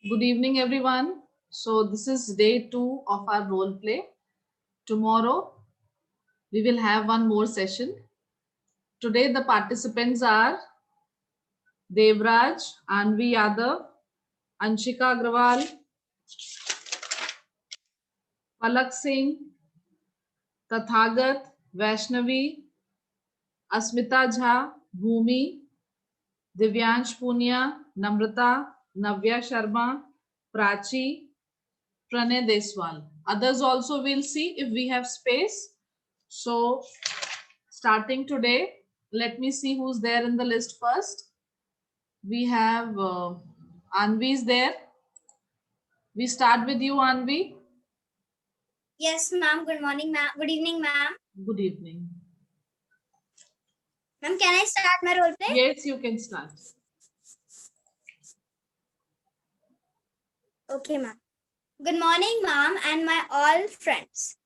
Good evening, everyone. So this is day 2 of our role play. Tomorrow we will have one more session. Today the participants are Devraj, Anvi Yadav, Anshika Agrawal, Palak Singh, Tathagat, Vaishnavi, Asmita Jha, Bhumi, Divyansh Punia, Namrata, Navya Sharma, Prachi, Pranay Deswal. Others also will see if we have space. So starting today, let me see who's there in the list first. We have Anvi's there. We start with you, Anvi. Yes, ma'am. Good morning, ma'am. Good evening, ma'am. Good evening. Ma'am, can I start my role play? Yes, you can start. Okay, ma'am. Good morning, ma'am, and my all friends.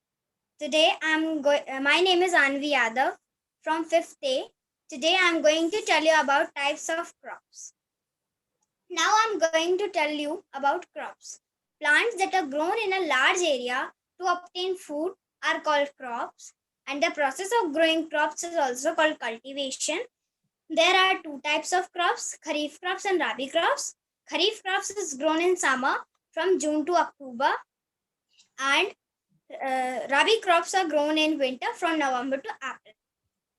Today my name is Anvi Yadav from 5th A. Today I'm going to tell you about types of crops. Now I'm going to tell you about crops. Plants that are grown in a large area to obtain food are called crops, and the process of growing crops is also called cultivation. There are two types of crops, Kharif crops and Rabi crops. Kharif crops is grown in summer from June to October, and Rabi crops are grown in winter from November to April.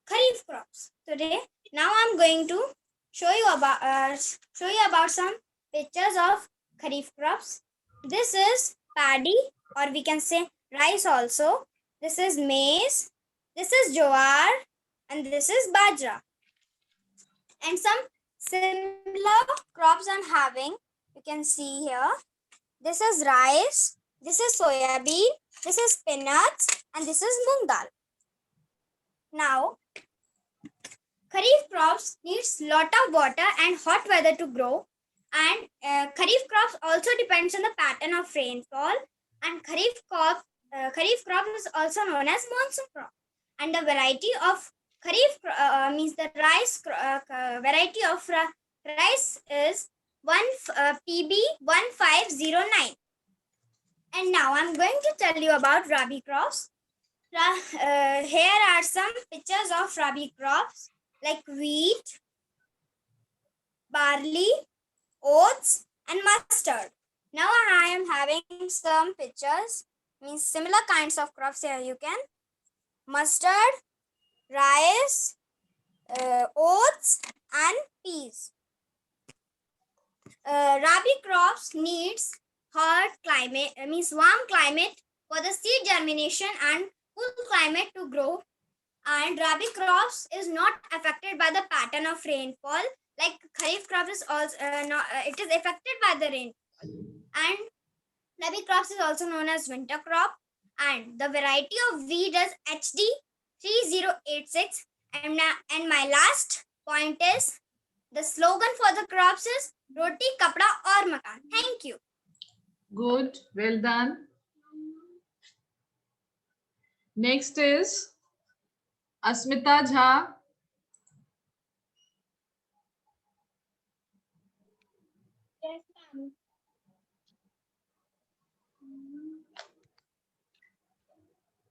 Kharif crops. Today, now I'm going to show you about some pictures of Kharif crops. This is paddy, or we can say rice also. This is maize. This is jowar, and this is bajra. And some similar crops I'm having, you can see here. This is rice, this is soyabean, this is peanuts, and this is moong dal. Now, Kharif crops needs lot of water and hot weather to grow, and Kharif crops also depends on the pattern of rainfall, and Kharif crop is also known as monsoon crop, and the variety of Kharif means the rice variety of rice is PB 1509. And now I'm going to tell you about Rabi crops. Here are some pictures of Rabi crops like wheat, barley, oats, and mustard. Now I am having some pictures, means similar kinds of crops here. You can mustard, rice, oats, and peas. Rabi crops needs hot climate, means warm climate for the seed germination and cool climate to grow. And Rabi crops is not affected by the pattern of rainfall. Like Kharif crop is also it is affected by the rainfall. And Rabi crops is also known as winter crop. And the variety of wheat is HD 3086. And my last point is the slogan for the crops is Roti, Kapda aur Makan. Thank you. Good. Well done. Next is Asmita Jha. Yes, ma'am.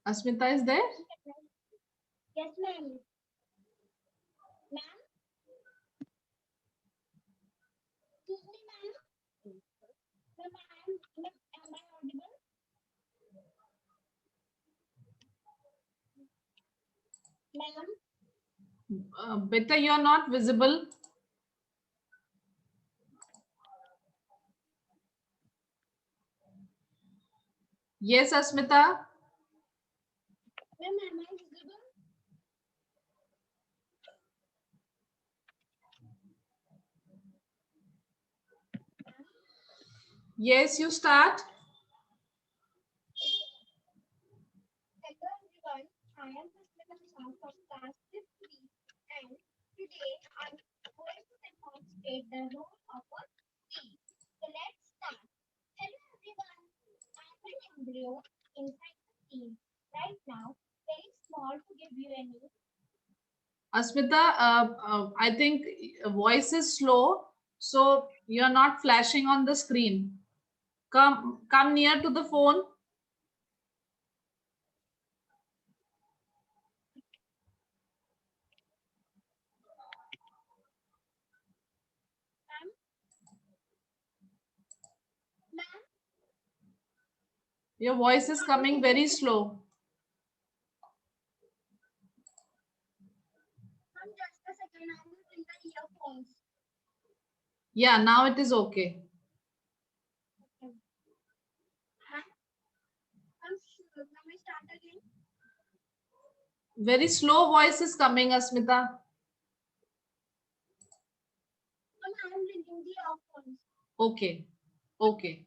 Asmita is there? Yes, ma'am. Ma'am? Excuse me, ma'am. Ma'am, am I audible? Ma'am? Beta, you are not visible. Yes, Asmita. Ma'am, am I visible? Yes, you start. Hello everyone, I am Hasmita Shah from class 5th and today I'm going to demonstrate the role of a seed. So let's start. Hello everyone, I'm an embryo inside the seed. Right now, very small to give you any. Asmita, I think voice is slow, so you're not flashing on the screen. Come near to the phone. Your voice is coming very slow. Just a second, I will bring the earphones. Yeah, now it is okay. Let me start again. Very slow voice is coming, Asmita. I'm bringing the earphones. Okay. Okay.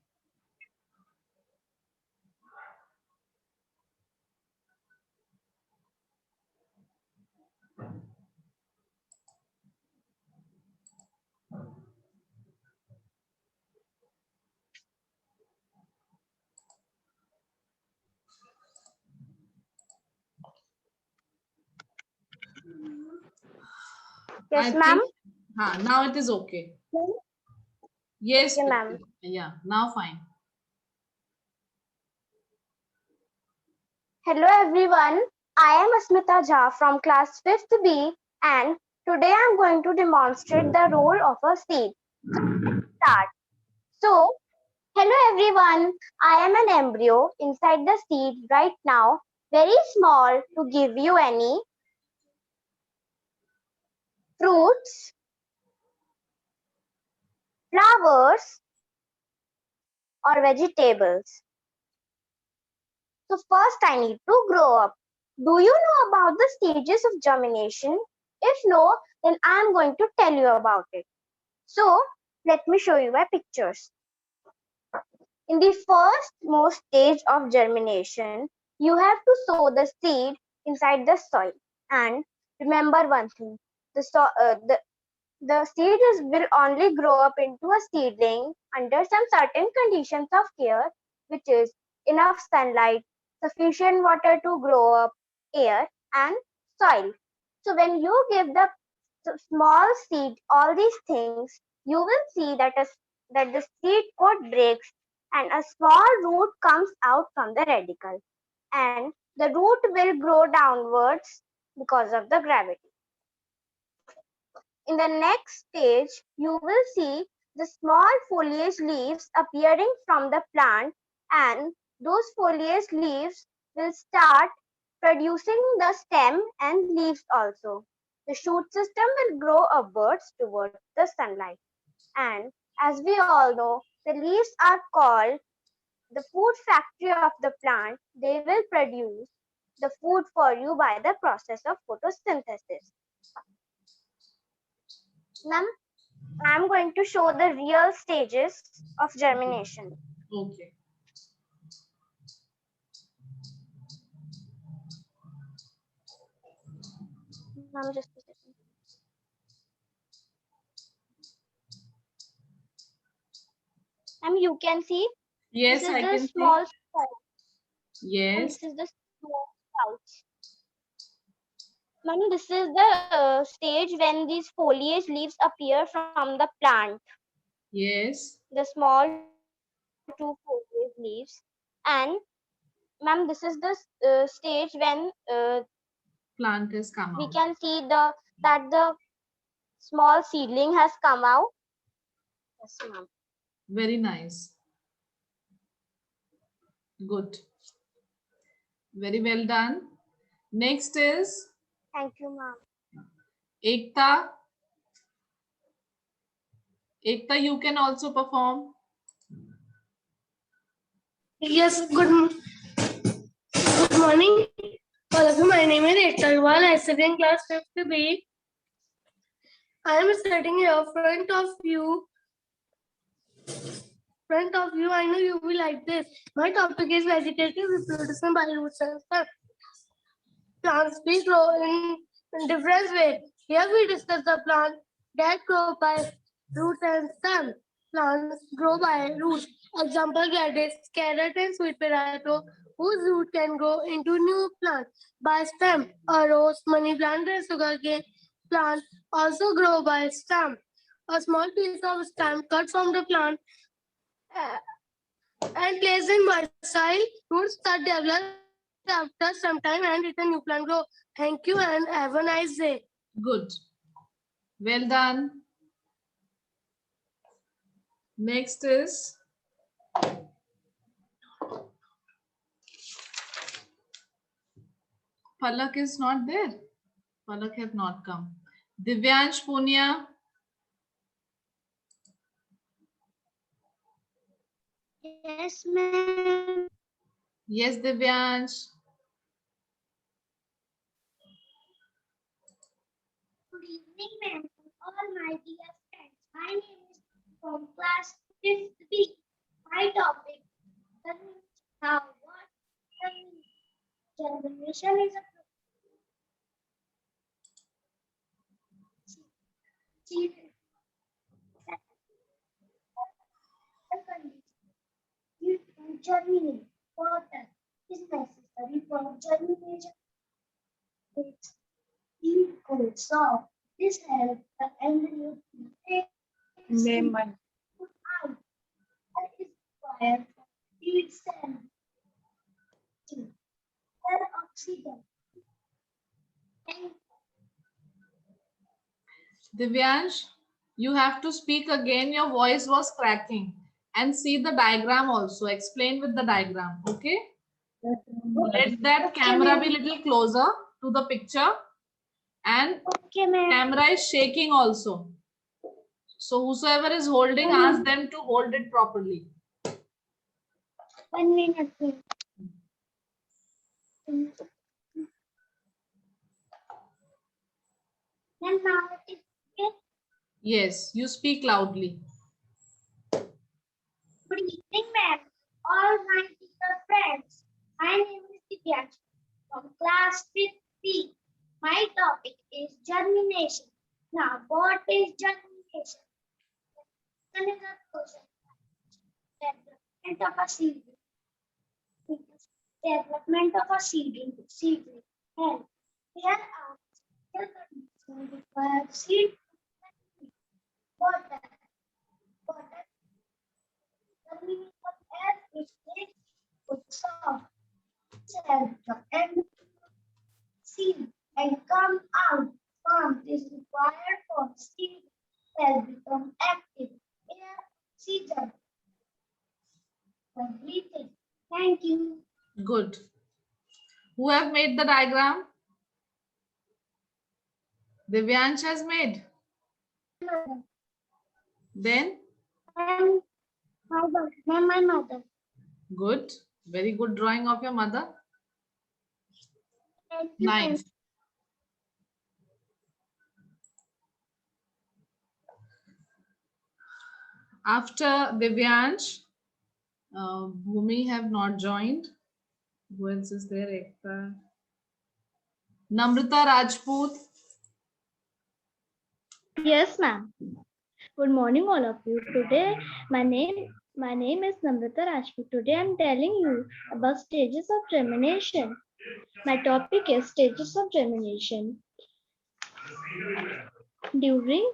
Yes, I ma'am. think now it is okay. Yes, Okay, Preeti. ma'am. Yeah, now fine. Hello, everyone. I am Asmita Jha from class 5th B, and today I am going to demonstrate the role of a seed. Start. So, hello, everyone. I am an embryo inside the seed right now, very small to give you any fruits, flowers, or vegetables. So first I need to grow up. Do you know about the stages of germination? If no, then I am going to tell you about it. So let me show you my pictures. In the first most stage of germination, you have to sow the seed inside the soil. And remember one thing, the seed will only grow up into a seedling under some certain conditions of care, which is enough sunlight, sufficient water to grow up, air, and soil. So when you give the small seed all these things, you will see that the seed coat breaks and a small root comes out from the radicle, and the root will grow downwards because of the gravity. In the next stage, you will see the small foliage leaves appearing from the plant, and those foliage leaves will start producing the stem and leaves also. The shoot system will grow upwards towards the sunlight. And as we all know, the leaves are called the food factory of the plant. They will produce the food for you by the process of photosynthesis. Ma'am, I'm going to show the real stages of germination. Okay. Ma'am, just a second. Ma'am, you can see Yes, this is I the can see. small sprout, and Yes. this is the small sprouts. Ma'am, this is the stage when these foliage leaves appear from the plant. Yes. The small two foliage leaves, and ma'am, this is the stage when Plant has come we out. can see that the small seedling has come out. Yes, ma'am. Very nice. Good. Very well done. Next is Thank you, ma'am. Ekta. Ekta, you can also perform. Yes, good morning. All of you, my name is Ekta Agarwal. I study in class 5th B. I am studying here front of you. I know you will like this. My topic is vegetative reproduction by roots and stems. Plants we grow in different ways. Here we discuss the plants that grow by roots and stems. Plants grow by roots. Example radish, carrot, and sweet potato, whose root can grow into new plants. By stem, a rose, money plant, and sugarcane plant also grow by stem. A small piece of stem cut from the plant and placed in mud soil. Roots that develop after some time and let a new plant grow. Thank you and have a nice day. Good. Well done. Next is Palak is not there. Palak have not come. Divyansh Punia. Yes, ma'am. Yes, Divyansh. Good evening, ma'am. All my dear friends. My name is from class 5th B. My topic is how what generation is a seed due to germinate. Water is necessary for germination. Its seed coats off. This helps the embryo to take seed out and is required for seed cell to air oxygen and Divyansh, you have to speak again. Your voice was cracking. And see the diagram also. Explain with the diagram. Okay? Let that camera be little closer to the picture. And okay, ma'am. camera is shaking also. So whosoever is holding, ask them to hold it properly. 1 minute. Please. And now it is Yes, you speak loudly. good evening, ma'am. All my dear friends. My name is Divyansh from class 5th B. My topic is germination. Now, what is germination? Another question. Development of a seedling. Development of a seedling. And here are the conditions required seed. Water. Water. Germination of air is made with soft cell and seed and come out. Pump is required for seed cell become active. Air oxygen. Completed. Thank you. Good. Who have made the diagram? Divyansh has made. Then, And my mother. good. Very good drawing of your mother. Thank you. Nice. After Divyansh, Bhumi have not joined. Who else is there? Ekta. Namrata Rajput. Yes, ma'am. Good morning, all of you. Today, my name is Namrata Rajput. Today, I'm telling you about stages of germination. My topic is stages of germination. During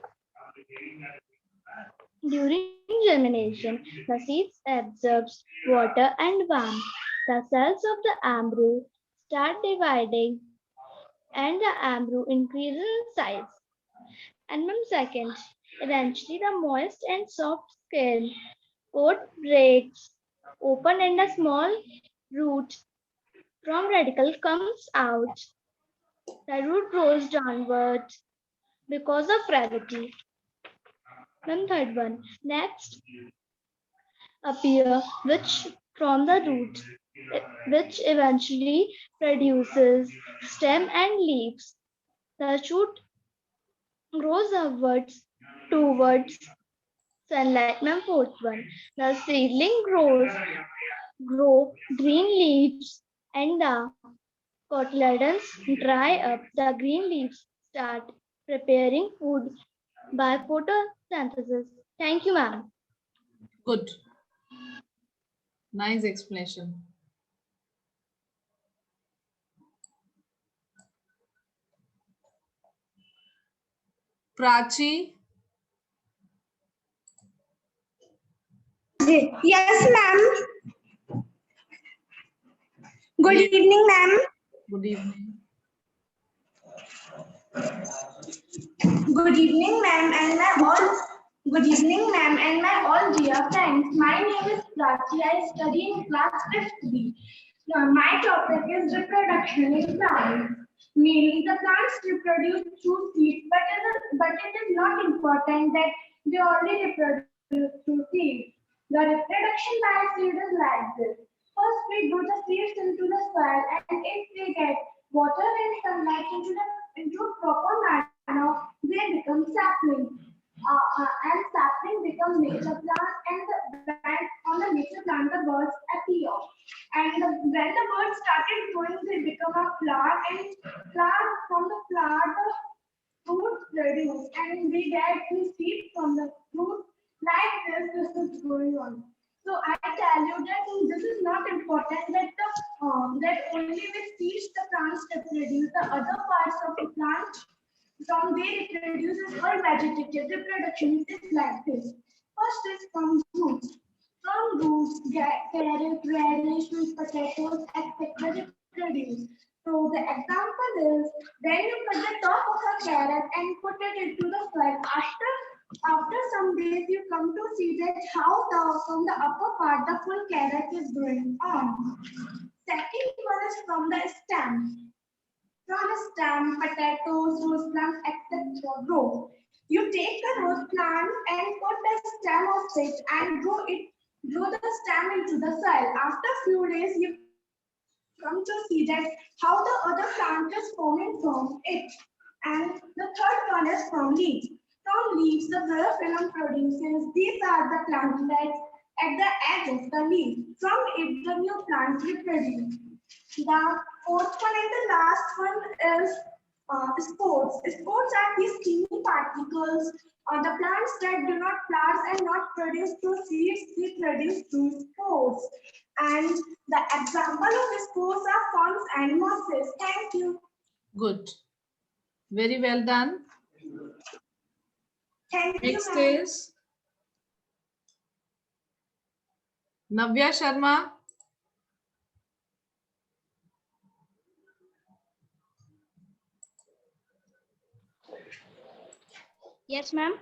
germination, the seeds absorbs water and warmth. The cells of the embryo start dividing, and the embryo increases in size. And one second, eventually the moist and soft skin coat breaks open and a small root from radicle comes out. The root grows downward because of gravity. Then third one. Next appear which from the root, which eventually produces stem and leaves. The shoot grows upwards towards sunlight. Now fourth one. The seedling grow green leaves and the cotyledons dry up. The green leaves start preparing food by photosynthesis. Thank you, ma'am. Good. Nice explanation. Prachi. Yes, ma'am. Good evening, ma'am. Good evening. Good evening, ma'am, and my all. Good evening, ma'am, and my all dear friends. My name is Prachi. I study in class 5th B. Now, my topic is reproduction in plants. Mainly, the plants reproduce through seeds, but it is not important that they only reproduce through seeds. The reproduction by seed is like this. First, we grow the seeds into the soil, and if they get water and sunlight into proper manner, they become sapling. And sapling become nature plant, and on the nature plant the birds appear. And when the birds started growing, they become a flower, and from the flower the fruit produce, and we get the seed from the fruit. Like this is going on. So I tell you that this is not important that that only with seeds the plants reproduce. The other parts of the plant from there it reproduces all vegetative reproduction is like this. First is from roots. From roots, carrot, radish, sweet potatoes, etc. reproduce. So the example is when you cut the top of a carrot and put it into the soil. After some days, you come to see that how from the upper part the full carrot is growing on. Second one is from the stem. From a stem, potatoes, rose plants, etc. grow. You take the rose plant and put the stem of it and grow the stem into the soil. After few days, you come to see that how the other plant is forming from it. And the third one is from leaves. From leaves, the chlorophyll produces. These are the plantlets at the edge of the leaf. From it, the new plants reproduce. The fourth one and the last one is spores. Spores are these teeny particles on the plants that do not flowers and not produce through seeds, they produce through spores. And the example of spores are ferns and mosses. Thank you. Good. Very well done. Thank you, Next ma'am. is Navya Sharma. Yes, ma'am.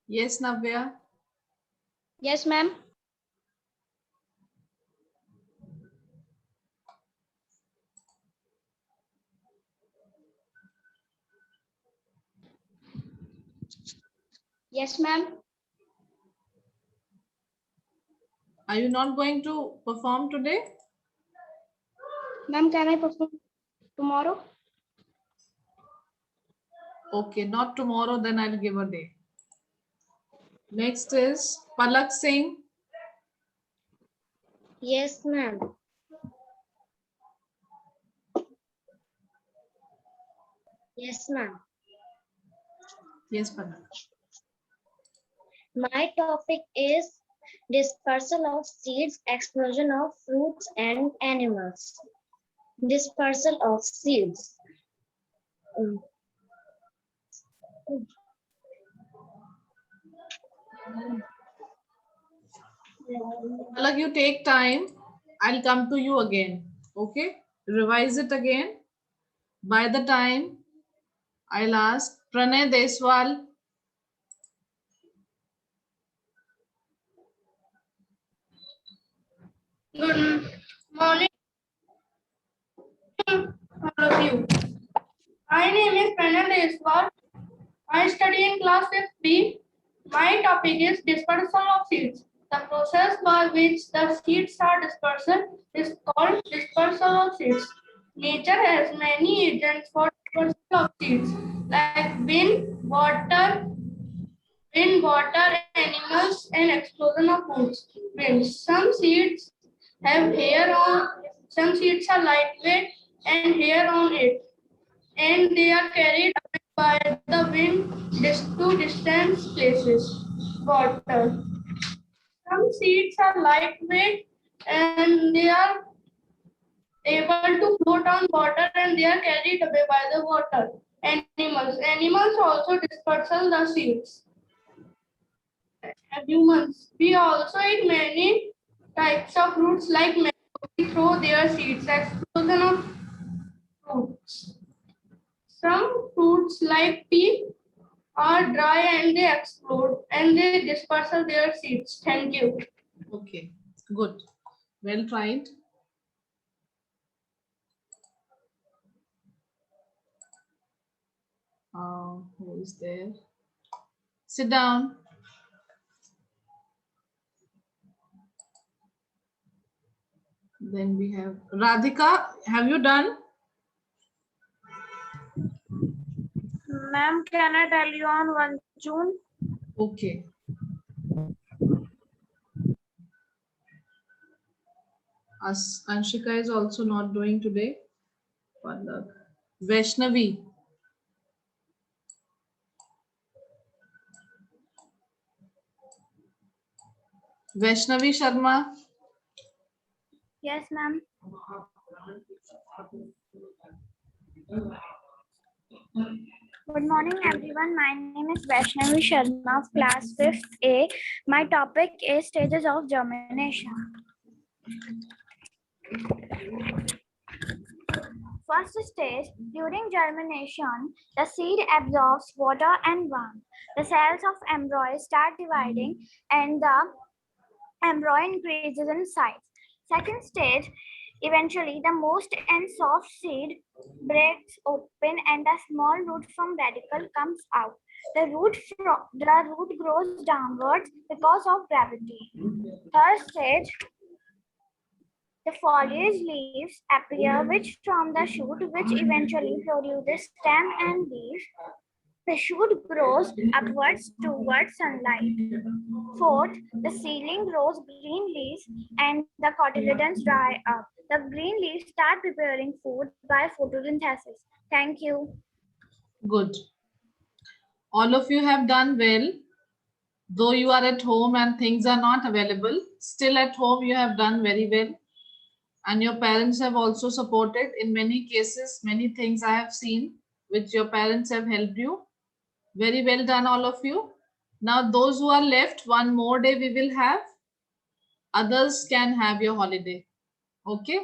Yes, Navya. Yes, ma'am. Yes, ma'am. Are you not going to perform today? Ma'am, can I perform tomorrow? Okay, not tomorrow, then I'll give a day. Next is Palak Singh. Yes, ma'am. Yes, ma'am. Yes, Palak. My topic is dispersal of seeds, explosion of fruits and animals. Dispersal of seeds. Palak, you take time. I'll come to you again. Okay? Revise it again. By the time, I'll ask Pranay Deswal. Good morning, all of you. My name is Pranay Deswal. I study in class 5th B. My topic is dispersal of seeds. The process by which the seeds are dispersed is called dispersal of seeds. Nature has many agents for dispersal of seeds, like wind, water, animals, and explosion of foods. Wind. Some seeds have hair on. Some seeds are lightweight and hair on it, and they are carried away by the wind to distant places. Water. Some seeds are lightweight and they are able to float on water and they are carried away by the water. Animals. Animals also dispersal the seeds. Humans. We also eat many types of fruits like mango, throw their seeds. Explosion of fruits. Some fruits like pea are dry and they explode and they disperse their seeds. Thank you. Okay, good. Well tried. Who is there? Sit down. Then we have Radhika. Have you done? Ma'am, can I tell you on 1 June? Okay. Anshika is also not doing today. Vaishnavi. Vaishnavi Sharma. Yes, ma'am. Good morning, everyone. My name is Vaishnavi Sharma of class 5th A. My topic is stages of germination. First stage, during germination, the seed absorbs water and warmth. The cells of embryo start dividing and the embryo increases in size. Second stage, eventually the moist and soft seed breaks open and a small root from radicle comes out. The root grows downwards because of gravity. Third stage, the foliage leaves appear which form the shoot which eventually produces stem and leaves. The shoot grows upwards towards sunlight. Fourth, the seedling grows green leaves and the cotyledons dry up. The green leaves start preparing food by photosynthesis. Thank you. Good. All of you have done well. Though you are at home and things are not available, still at home you have done very well. And your parents have also supported. In many cases, many things I have seen which your parents have helped you. Very well done, all of you. Now, those who are left, one more day we will have. Others can have your holiday. Okay.